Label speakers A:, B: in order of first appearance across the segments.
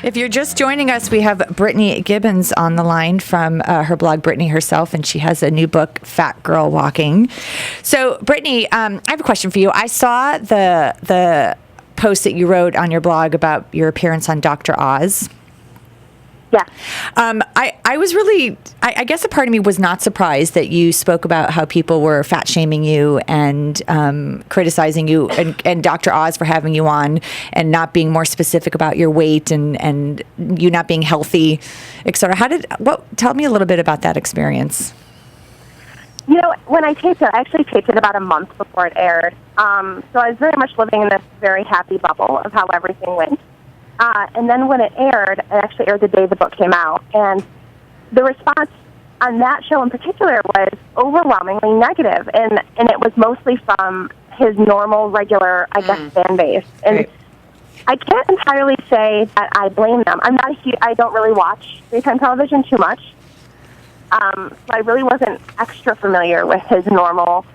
A: If you're just joining us, we have Brittany Gibbons on the line from her blog, Brittany Herself, and she has a new book, Fat Girl Walking. So, Brittany, I have a question for you. I saw the post that you wrote on your blog about your appearance on Dr. Oz.
B: Yeah.
A: I was really, I guess a part of me was not surprised that you spoke about how people were fat shaming you and criticizing you and Dr. Oz for having you on and not being more specific about your weight and you not being healthy, et cetera. Tell me a little bit about that experience.
B: You know, when I taped it, I actually taped it about a month before it aired. So I was very much living in this very happy bubble of how everything went. And then when it actually aired the day the book came out. And the response on that show in particular was overwhelmingly negative. And it was mostly from his normal, regular, I guess, fan base. And right. I can't entirely say that I blame them. I don't really watch daytime television too much. So I really wasn't extra familiar with his normal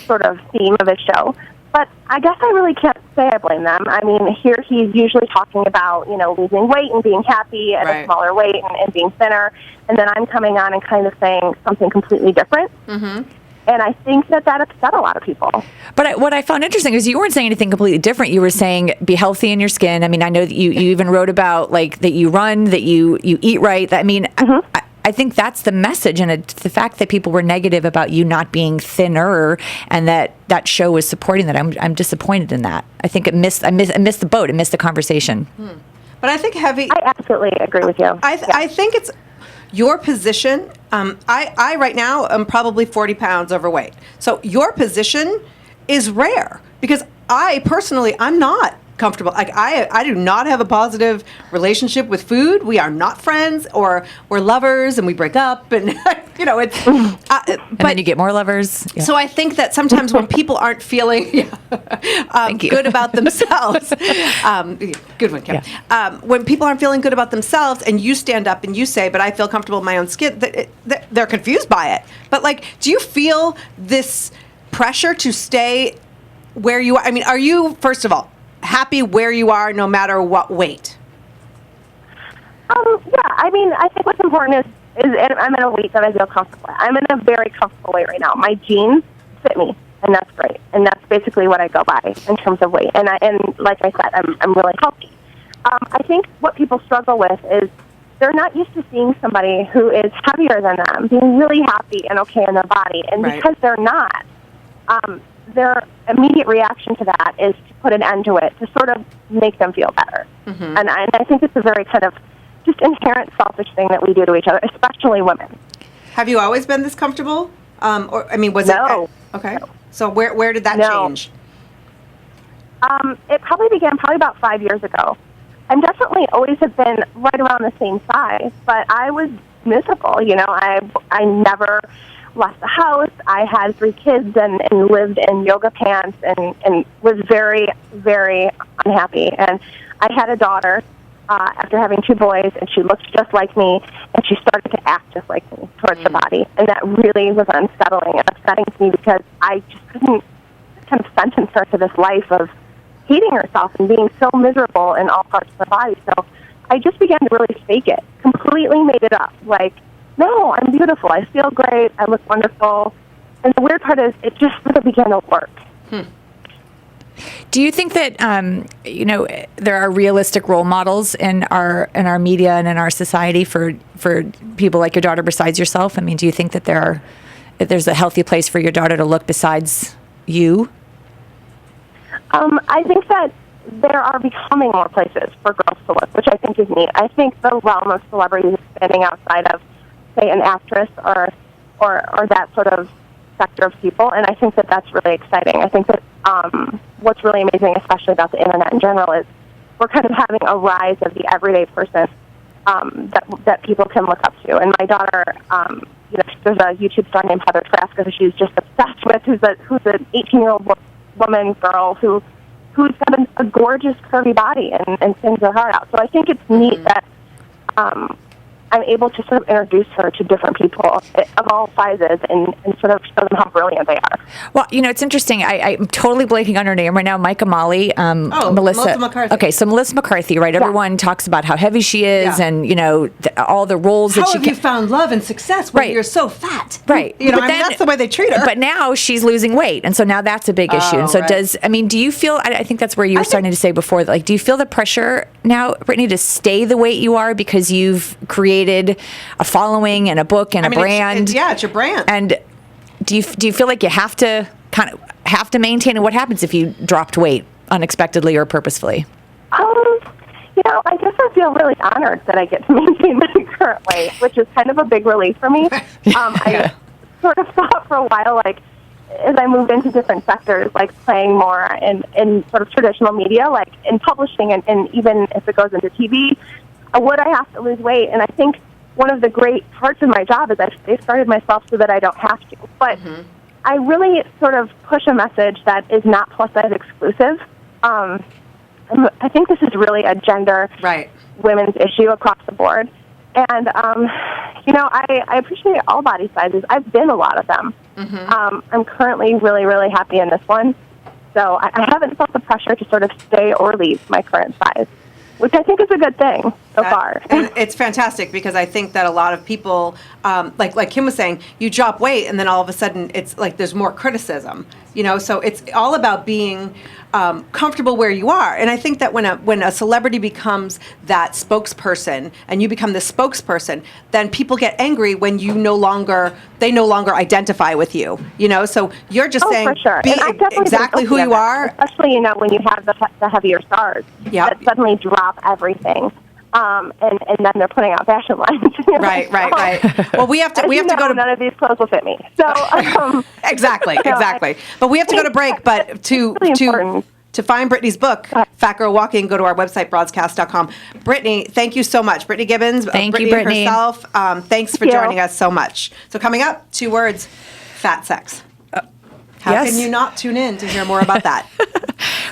B: sort of theme of his show. But I guess I really can't say I blame them. I mean, here he's usually talking about, losing weight and being happy at a smaller weight and being thinner. And then I'm coming on and kind of saying something completely different. Mm-hmm. And I think that upset a lot of people. But
A: what I found interesting is you weren't saying anything completely different. You were saying be healthy in your skin. I mean, I know that you even wrote about, like, that you run, that you eat right. Mm-hmm. I think that's the message, and the fact that people were negative about you not being thinner, and that show was supporting that. I'm disappointed in that. I think I missed the boat. It missed the conversation.
C: But I think
B: I absolutely agree with you.
C: I think it's your position. I right now am probably 40 pounds overweight. So your position is rare because I'm not comfortable. Like I do not have a positive relationship with food. We are not friends, or we're lovers, and we break up, and it's.
A: And then you get more lovers.
C: Yeah. So I think that sometimes when people aren't feeling good about themselves, good one, Kim. Yeah. When people aren't feeling good about themselves, and you stand up and you say, "But I feel comfortable in my own skin," they're confused by it. But do you feel this pressure to stay where you are? I mean, are you, first of all, happy where you are no matter what weight?
B: Yeah, I mean, I think what's important is I'm in a weight that I feel comfortable at. I'm in a very comfortable weight right now. My jeans fit me, and that's great. And that's basically what I go by in terms of weight. And like I said, I'm really healthy. I think what people struggle with is they're not used to seeing somebody who is heavier than them being really happy and okay in their body. And because they're not, their immediate reaction to that is to put an end to it, to sort of make them feel better. Mm-hmm. And I think it's a very kind of just inherent selfish thing that we do to each other, especially women.
C: Have you always been this comfortable? Was
B: no.
C: it? Okay. No. So where did that change?
B: It probably began about 5 years ago. I'm definitely always have been right around the same size, but I was miserable. I never left the house. I had 3 kids and lived in yoga pants and was very, very unhappy. And I had a daughter after having 2 boys, and she looked just like me, and she started to act just like me towards the body. And that really was unsettling and upsetting to me because I just couldn't kind of sentence her to this life of hating herself and being so miserable in all parts of her body. So I just began to really fake it, completely made it up, like, no, I'm beautiful. I feel great. I look wonderful. And the weird part is it just sort of began to work.
A: Do you think that, there are realistic role models in our media and in our society for people like your daughter besides yourself? I mean, do you think that there's a healthy place for your daughter to look besides you?
B: I think that there are becoming more places for girls to look, which I think is neat. I think the realm of celebrity is expanding outside of, say, an actress or that sort of sector of people, and I think that that's really exciting. I think that what's really amazing, especially about the internet in general, is we're kind of having a rise of the everyday person that people can look up to. And my daughter, there's a YouTube star named Heather Trask who she's just obsessed with, who's an 18-year-old girl who's got a gorgeous curvy body and sings her heart out. So I think it's neat that I'm able to sort of introduce her to different people of all sizes and sort of show them how brilliant they are.
A: Well, it's interesting. I'm totally blanking on her name right now. Micah Molly.
C: Melissa McCarthy.
A: Okay, so Melissa McCarthy, right? Everyone talks about how heavy she is and, all the roles that she
C: How have you found love and success when you're so fat?
A: Right.
C: That's the way they treat her.
A: But now she's losing weight, and so now that's a big issue. And so do you feel, I think that's where you were starting to say before, like, do you feel the pressure now, Brittany, to stay the weight you are because you've created a following and a book and a brand?
C: It's your brand.
A: And do you feel like you have to maintain? And what happens if you dropped weight unexpectedly or purposefully?
B: I guess I feel really honored that I get to maintain my current weight, which is kind of a big relief for me. I sort of thought for a while, like, as I moved into different sectors, like playing more in sort of traditional media, like in publishing, and even if it goes into TV, would I have to lose weight? And I think one of the great parts of my job is I started myself so that I don't have to. But I really sort of push a message that is not plus-size exclusive. I think this is really a gender women's issue across the board. And, I appreciate all body sizes. I've been a lot of them. I'm currently really, really happy in this one. So I haven't felt the pressure to sort of stay or leave my current size, which I think is a good thing so far.
C: And it's fantastic because I think that a lot of people, like Kim was saying, you drop weight and then all of a sudden it's like there's more criticism, so it's all about being comfortable where you are. And I think that when a celebrity becomes that spokesperson and you become the spokesperson, then people get angry when they no longer identify with you, so you're just saying,
B: for sure.
C: be exactly who you are.
B: Especially, when you have the heavier stars that suddenly drop everything. And then they're putting out fashion lines.
C: Right. Well, we have to go to.
B: None of these clothes will fit me. So
C: exactly. But we have to go to break. But to find Brittany's book, Fat Girl Walking, go to our website, broadscast.com. Brittany, thank you so much. Brittany Gibbons,
A: thank you, Brittany
C: herself. Thanks for joining us so much. So coming up, 2 words: fat sex. How can you not tune in to hear more about that?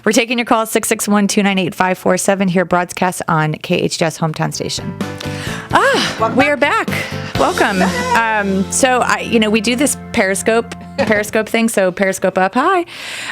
A: We're taking your call, 661-298-547, here Broadscast on KHTS Hometown Station. We are back. Welcome. So we do this Periscope thing. So Periscope up. Hi.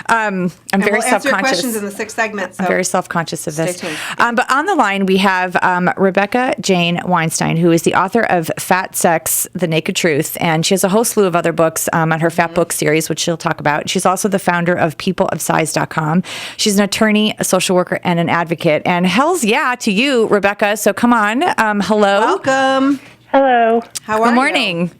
A: I'm very
C: we'll answer
A: self-conscious.
C: Your questions in the 6th segment. So
A: I'm very self-conscious of this.
C: Stay tuned.
A: But on the line, we have Rebecca Jane Weinstein, who is the author of Fat Sex, The Naked Truth. And she has a whole slew of other books on her Fat Book series, which she'll talk about. She's also the founder of peopleofsize.com. She's an attorney, a social worker, and an advocate. And hell's yeah to you, Rebecca. So come on. Hello.
C: Welcome.
D: Hello.
C: How are you?
A: Good morning.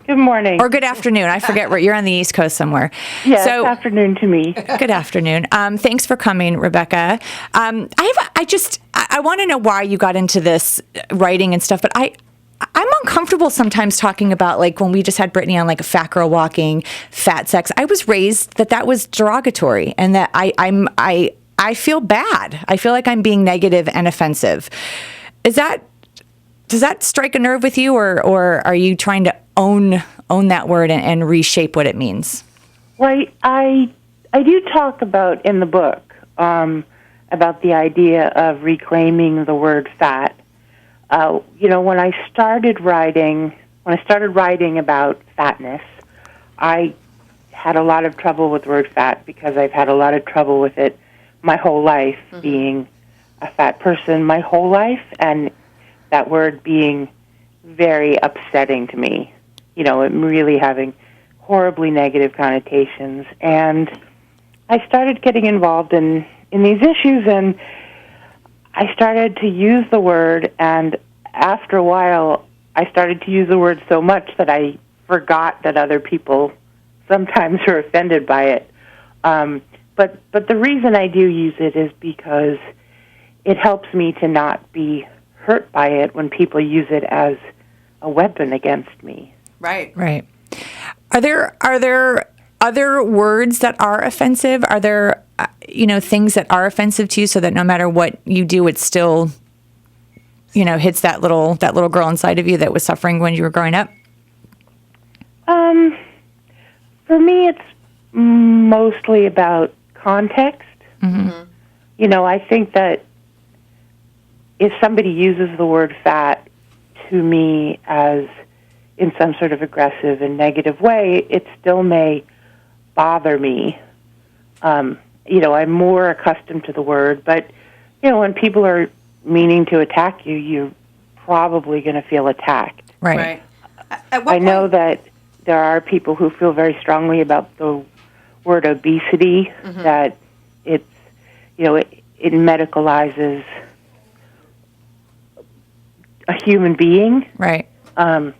D: Good morning.
A: Or good afternoon. I forget where you're on the East Coast somewhere.
D: Yes, afternoon to me.
A: Good afternoon. Thanks for coming, Rebecca. I want to know why you got into this writing and stuff, but I'm uncomfortable sometimes talking about, like, when we just had Brittany on, like, a Fat Girl Walking, fat sex. I was raised that was derogatory, and that I feel bad. I feel like I'm being negative and offensive. Does that strike a nerve with you, or are you trying to own that word and reshape what it means?
D: Well, I do talk about in the book about the idea of reclaiming the word fat. When I started writing about fatness, I had a lot of trouble with the word fat because I've had a lot of trouble with it my whole life, being a fat person my whole life, and that word being very upsetting to me. It really having horribly negative connotations. And I started getting involved in these issues, and I started to use the word, and after a while, I started to use the word so much that I forgot that other people sometimes are offended by it. But the reason I do use it is because it helps me to not be hurt by it when people use it as a weapon against me.
C: Right.
A: Are there other words that are offensive? Are there things that are offensive to you, so that no matter what you do, it still hits that little girl inside of you that was suffering when you were growing up?
D: For me, it's mostly about context. I think that if somebody uses the word fat to me as in some sort of aggressive and negative way, it still may bother me. I'm more accustomed to the word, but, when people are meaning to attack you, you're probably going to feel attacked.
A: Right.
D: I know that there are people who feel very strongly about the word obesity, that it's, it medicalizes a human being.
A: Right.
D: I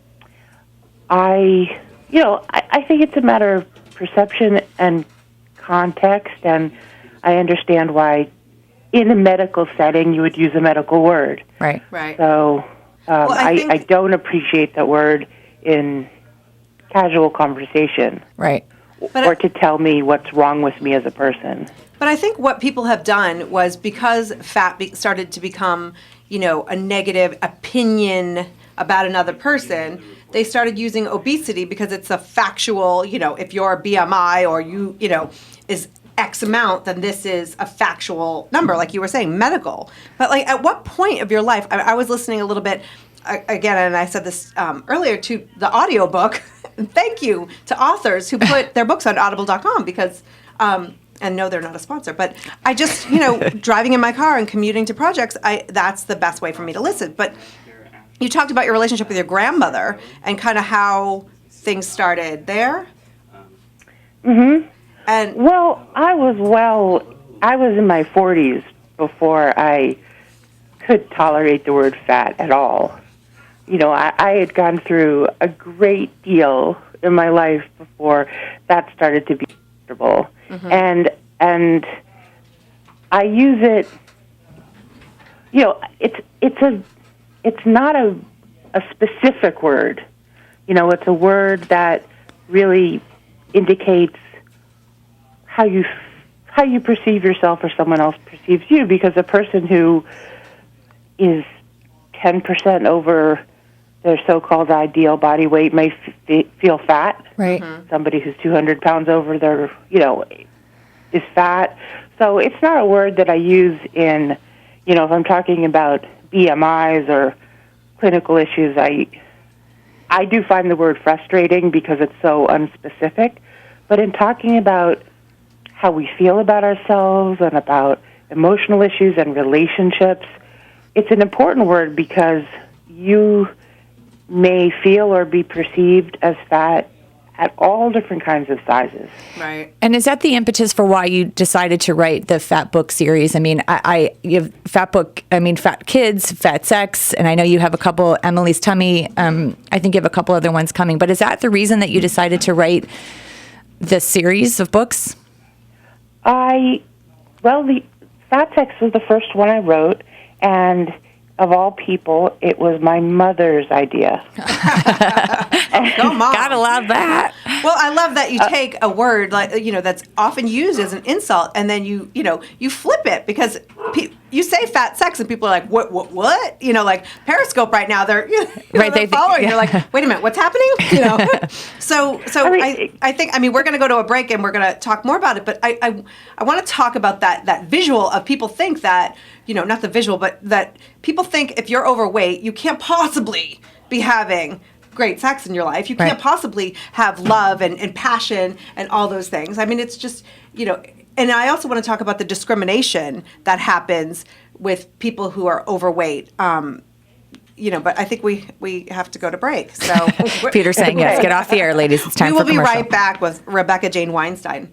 D: think it's a matter of perception and context, and I understand why in a medical setting you would use a medical word.
A: Right.
D: So I don't appreciate that word in casual conversation.
A: Right.
D: Or to tell me what's wrong with me as a person.
C: But I think what people have done was because fat started to become, a negative opinion about another person, they started using obesity because it's a factual, if your BMI or is X amount, then this is a factual number, like you were saying, medical. But at what point of your life, I was listening a little bit, again, and I said this earlier, to the audiobook. Thank you to authors who put their books on audible.com because, and no, they're not a sponsor, but I just, driving in my car and commuting to projects, that's the best way for me to listen. But you talked about your relationship with your grandmother and kind of how things started there.
D: Mm-hmm.
C: And
D: I was in my 40s before I could tolerate the word fat at all. I had gone through a great deal in my life before that started to be comfortable. And I use it, it's not a specific word. It's a word that really indicates how you perceive yourself or someone else perceives you, because a person who is 10% over their so-called ideal body weight may feel fat.
A: Right.
D: Somebody who's 200 pounds over their, is fat. So it's not a word that I use in, if I'm talking about BMIs or clinical issues, I do find the word frustrating because it's so unspecific. But in talking about how we feel about ourselves and about emotional issues and relationships, it's an important word because you may feel or be perceived as fat at all different kinds of sizes.
C: Right.
A: And is that the impetus for why you decided to write the Fat Book series? I mean, you have Fat Kids, Fat Sex, and I know you have a couple, Emily's Tummy. I think you have a couple other ones coming. But is that the reason that you decided to write this series of books?
D: The Fat Sex was the first one I wrote, and of all people, it was my mother's idea.
C: Go, Mom.
A: Gotta love that.
C: Well, I love that you take a word that's often used as an insult, and then you flip it because you say fat sex, and people are like, what? Like Periscope right now, they're
A: right,
C: they're following. You're like, wait a minute, what's happening? So I think we're going to go to a break and we're going to talk more about it. But I want to talk about that visual of people think that not the visual, but that people think if you're overweight, you can't possibly be having great sex in your life. You can't possibly have love and passion and all those things. I mean, it's just, and I also want to talk about the discrimination that happens with people who are overweight. But I think we have to go to break. So
A: Peter's saying, yes, get off the air, ladies. It's time for commercial.
C: We will be right back with Rebecca Jane Weinstein.